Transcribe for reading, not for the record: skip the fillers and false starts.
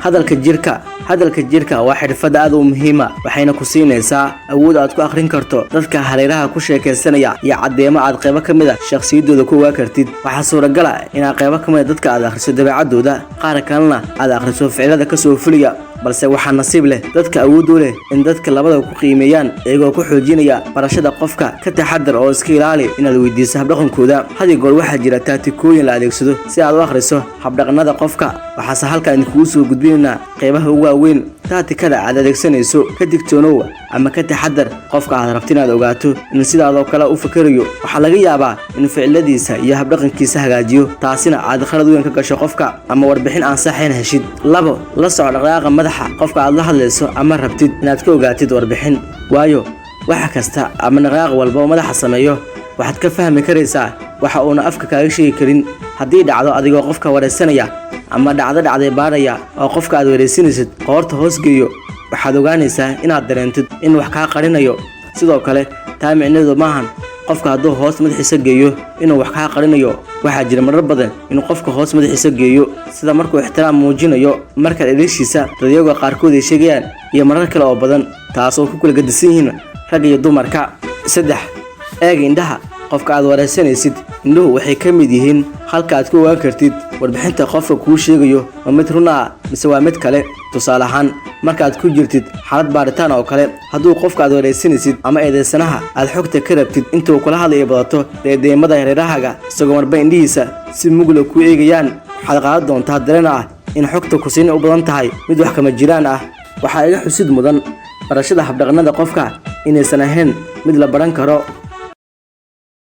hadalka jirka waa xirfad aad u muhiim ah waxayna ku siinaysaa awood aad ku akhrin karto dadka hareeraha ku sheekaysanaya iyo cadeemo aad qaybo kamid ah shakhsiyadooda ku ogaa kartid. waxaa suuragal ah inaad qaybo kamid ah dadka aad akhriso dabeecadooda, qaar kalena aad akhriso ficilada ka soo fuliya, balse waxaa nasiib leh dadka awood u leh in dadka labada ku qiimeeyaan iyagoo ku xoojinaya barashada qofka. ka taxadar oo iska ilaali inaad weydiiso habdhaqankooda. had iyo goor waxaa jira taatikooyin la adeegsado si aad u akhriso habdhaqanada qofka, waxaase halkaan kugu soo gudbinaynaa qaybaha ugu waaweyn. taatikada aad adeegsanayso ka digtoonow ama ka taxadar qofka aad rabto inaad ogaato in sidaadoo kale u fakarayo. waxaa laga yaabaa in ficiladiisa iyo habdhaqankiisa hagaajiyo, taasina aad khalad weyn ka gasho qofka ama warbixin aan saxayn heshid. 2 la soco dhaqdhaqaaqa madaxa qofka aad la hadlayso ama rabtid inaad ka ogaatid warbixin, waayo waxa kasta ama dhaqdhaqaaq walba oo madaxa sameeyo waxaad ka fahmi karaysaa waxa uuna afka kaaga sheegi karin. haddii dhacdo adigoo qofka wareysanaya ama dhacday baaraya oo qofka aad wareysinaysid qoorta hoos geeyo, waxaad ogaanaysaa inaad dareentid in wax kaa qarinayo. sidoo kale taa micnaheedu maahan qofka hadduu hoos madaxiisa geeyo inuu wax kaa qarinayo. waxaa jira marar badan in qofka hoos madaxiisa geeyo sida markuu ixtiraam muujinayo, marka dhereshiisa dadyoga qaarkood ay sheegayaan, iyo marar kale oo badan, taasoo ku kala gedisan yihiin rag iyo dumarka. 3 eeg indhaha qofka aad wareysanaysid. indhuhu waxay ka mid yihiin halka aad ku ogaan kartid warbixinta qofka kuu sheegayo waa mid run ah mise waa mid kale. tusaale ahaan, markaad ku jirtid xaalad baaritaan oo kale, hadduu qofka aad wareysanaysid ama eedeysanaha aad xogta ka rabtid intuu kula hadlayo badato deedeemada hareerahaaga isagoo marba indhihiisa si mugla ku eegayaan, waxaad qaadan doontaa dareen ah in xogta ku siin u badan tahay mid wax kama jiraan ah. waxaa iga xusid mudan barashada habdhaqanada qofka inaysan ahayn mid la baran karo,